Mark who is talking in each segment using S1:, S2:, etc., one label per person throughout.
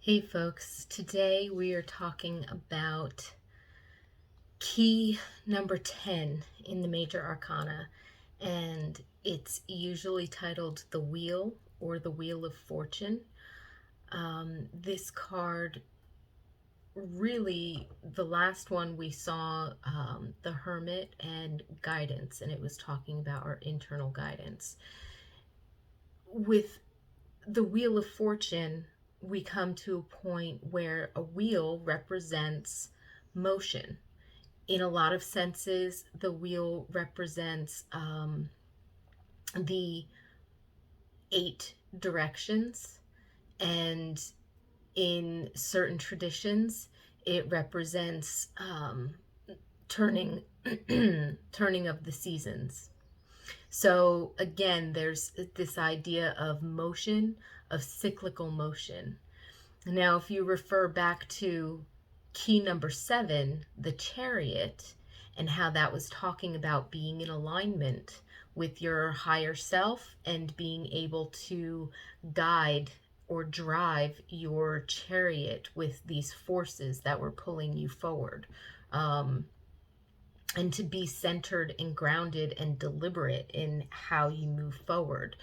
S1: Hey folks, today we are talking about key number 10 in the Major Arcana, and it's usually titled the Wheel or the Wheel of Fortune. This card, really, the last one we saw, the Hermit and Guidance, and it was talking about our internal guidance. With the Wheel of Fortune, we come to a point where a wheel represents motion. In a lot of senses, the wheel represents the 8 directions, and in certain traditions, it represents turning turning of the seasons. So again, there's this idea of motion, of cyclical motion. Now, if you refer back to key number 7, the Chariot, and how that was talking about being in alignment with your higher self and being able to guide or drive your chariot with these forces that were pulling you forward. And to be centered and grounded and deliberate in how you move forward.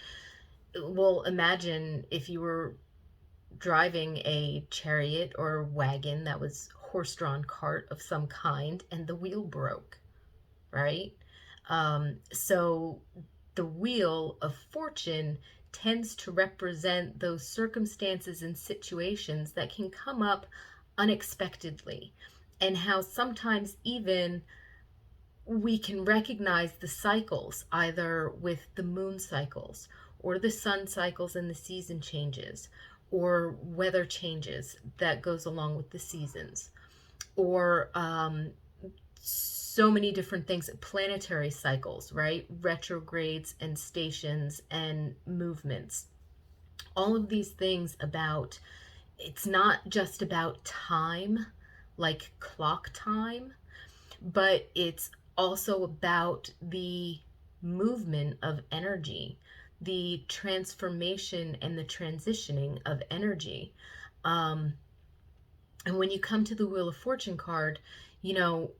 S1: Well, imagine if you were driving a chariot or wagon that was horse-drawn cart of some kind and the wheel broke, right? So the wheel of fortune tends to represent those circumstances and situations that can come up unexpectedly, and how sometimes even we can recognize the cycles, either with the moon cycles or the sun cycles and the season changes, or weather changes that goes along with the seasons, or so many different things, planetary cycles, right? Retrogrades and stations and movements. All of these things about, it's not just about time, like clock time, but it's also about the movement of energy, the transformation and the transitioning of energy. And when you come to the Wheel of Fortune card, you know,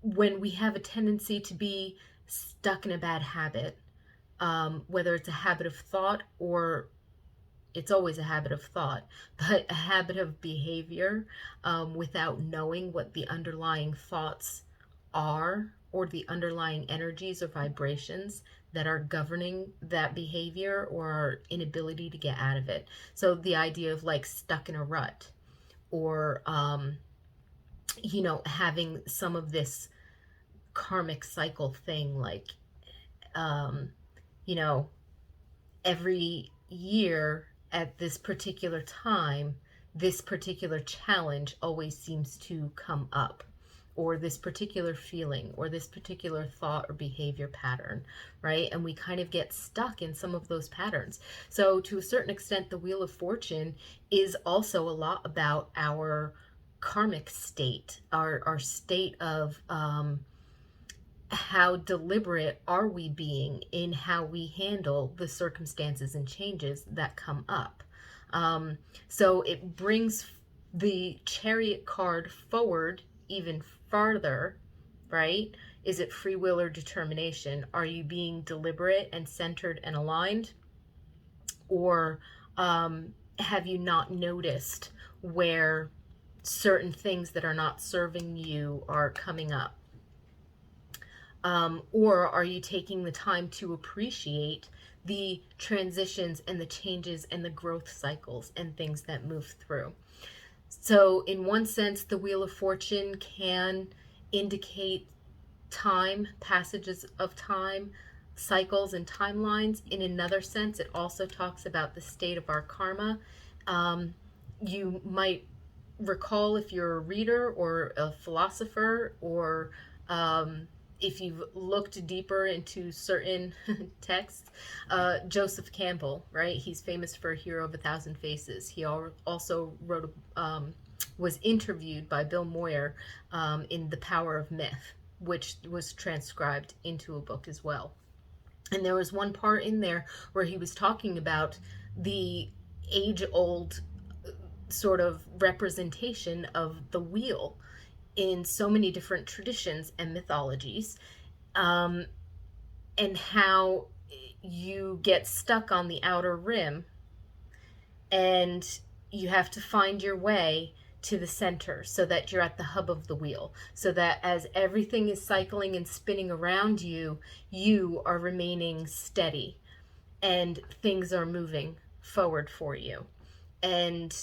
S1: when we have a tendency to be stuck in a bad habit, whether it's a habit of thought, or it's always a habit of thought, but a habit of behavior, without knowing what the underlying thoughts are, or the underlying energies or vibrations that are governing that behavior, or our inability to get out of it. So the idea of like stuck in a rut, or having some of this karmic cycle thing, like you know every year at this particular time, this particular challenge always seems to come up, or this particular feeling, or this particular thought or behavior pattern, right? And we kind of get stuck in some of those patterns. So to a certain extent, the Wheel of Fortune is also a lot about our karmic state, our state of how deliberate are we being in how we handle the circumstances and changes that come up. So it brings the Chariot card forward even farther, right? Is it free will or determination? Are you being deliberate and centered and aligned? Or have you not noticed where certain things that are not serving you are coming up? Or are you taking the time to appreciate the transitions and the changes and the growth cycles and things that move through? So in one sense, the Wheel of Fortune can indicate time, passages of time, cycles and timelines. In another sense, it also talks about the state of our karma. You might recall, if you're a reader or a philosopher, or if you've looked deeper into certain texts, Joseph Campbell, right? He's famous for Hero of a Thousand Faces. He also wrote, was interviewed by Bill Moyer in The Power of Myth, which was transcribed into a book as well. And there was one part in there where he was talking about the age-old sort of representation of the wheel in so many different traditions and mythologies, um, and how you get stuck on the outer rim and you have to find your way to the center so that you're at the hub of the wheel, so that as everything is cycling and spinning around you, you are remaining steady and things are moving forward for you. And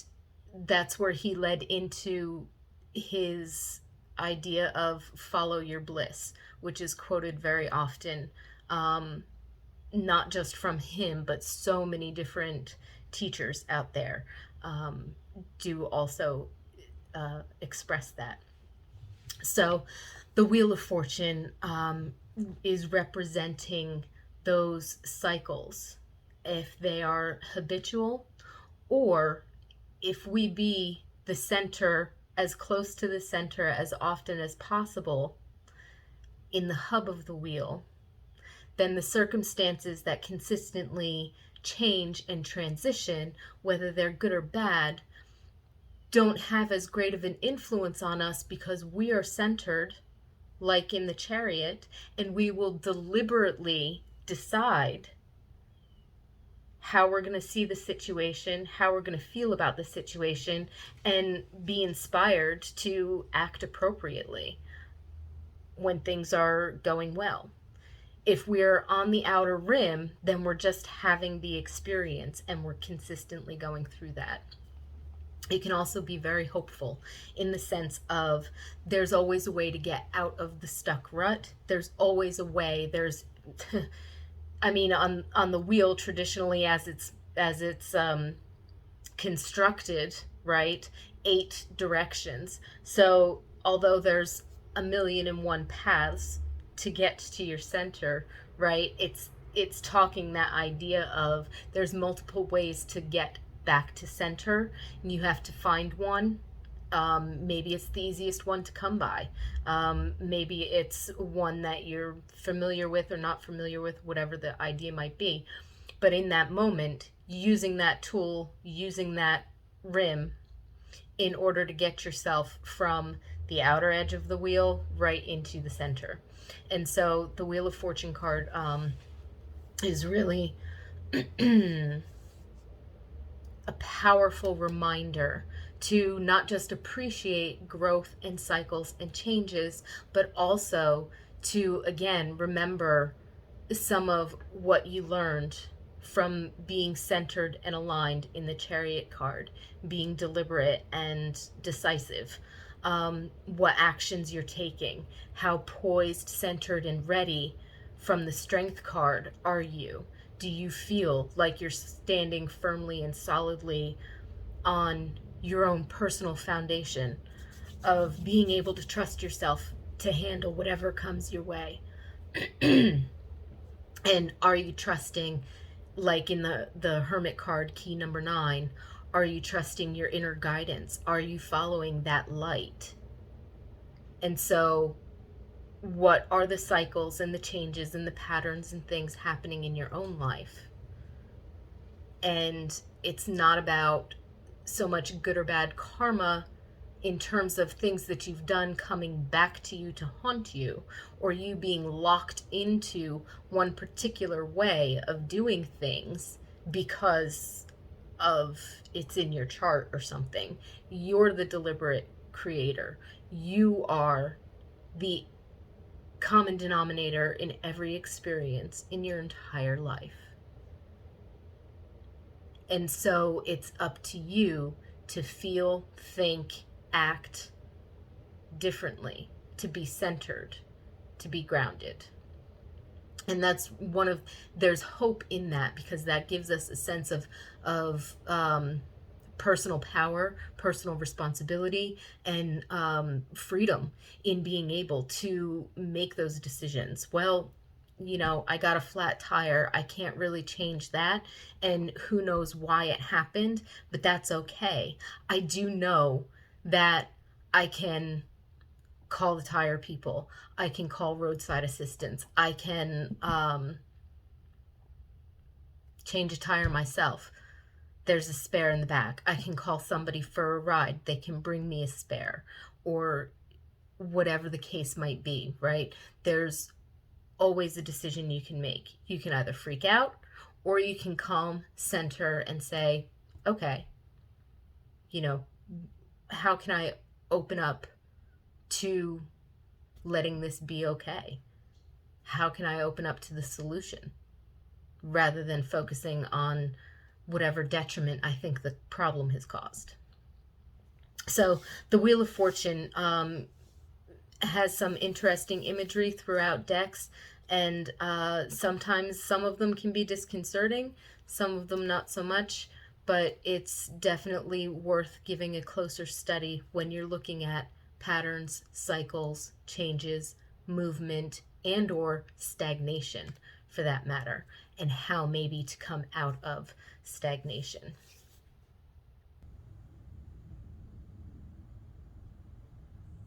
S1: that's where he led into his idea of follow your bliss, which is quoted very often, not just from him, but so many different teachers out there do also express that. So the Wheel of Fortune is representing those cycles, if they are habitual, or if we be the center, as close to the center as often as possible in the hub of the wheel, then the circumstances that consistently change and transition, whether they're good or bad, don't have as great of an influence on us because we are centered, like in the chariot, and we will deliberately decide how we're going to see the situation, how we're going to feel about the situation, and be inspired to act appropriately when things are going well. If we're on the outer rim, then we're just having the experience and we're consistently going through that. It can also be very hopeful in the sense of there's always a way to get out of the stuck rut. There's always a way. There's I mean, on the wheel traditionally, as it's constructed, right? 8 directions. So although there's a million and one paths to get to your center, right? It's talking that idea of there's multiple ways to get back to center, and you have to find one. Maybe it's the easiest one to come by. Maybe it's one that you're familiar with or not familiar with, whatever the idea might be. But in that moment, using that tool, using that rim in order to get yourself from the outer edge of the wheel right into the center. And so the Wheel of Fortune card is really a powerful reminder to not just appreciate growth and cycles and changes, but also to, again, remember some of what you learned from being centered and aligned in the Chariot card, being deliberate and decisive, what actions you're taking, how poised, centered, and ready from the Strength card are you? Do you feel like you're standing firmly and solidly on your own personal foundation of being able to trust yourself to handle whatever comes your way? And are you trusting, like in the Hermit card, key number 9, are you trusting your inner guidance? Are you following that light? And so what are the cycles and the changes and the patterns and things happening in your own life? And it's not about so much good or bad karma in terms of things that you've done coming back to you to haunt you, or you being locked into one particular way of doing things because of it's in your chart or something. You're the deliberate creator. You are the common denominator in every experience in your entire life. And so it's up to you to feel, think, act differently, to be centered, to be grounded. And that's there's hope in that, because that gives us a sense of personal power, personal responsibility, and freedom in being able to make those decisions. Well, I got a flat tire. I can't really change that. And who knows why it happened, but that's okay. I do know that I can call the tire people. I can call roadside assistance. I can change a tire myself. there's a spare in the back. I can call somebody for a ride. They can bring me a spare, or whatever the case might be, right? There's always a decision you can make. You can either freak out, or you can calm, center, and say, okay, you know, how can I open up to letting this be okay? How can I open up to the solution rather than focusing on whatever detriment I think the problem has caused? So the Wheel of Fortune has some interesting imagery throughout decks, and sometimes some of them can be disconcerting, some of them not so much, but it's definitely worth giving a closer study when you're looking at patterns, cycles, changes, movement, and or stagnation for that matter, and how maybe to come out of stagnation.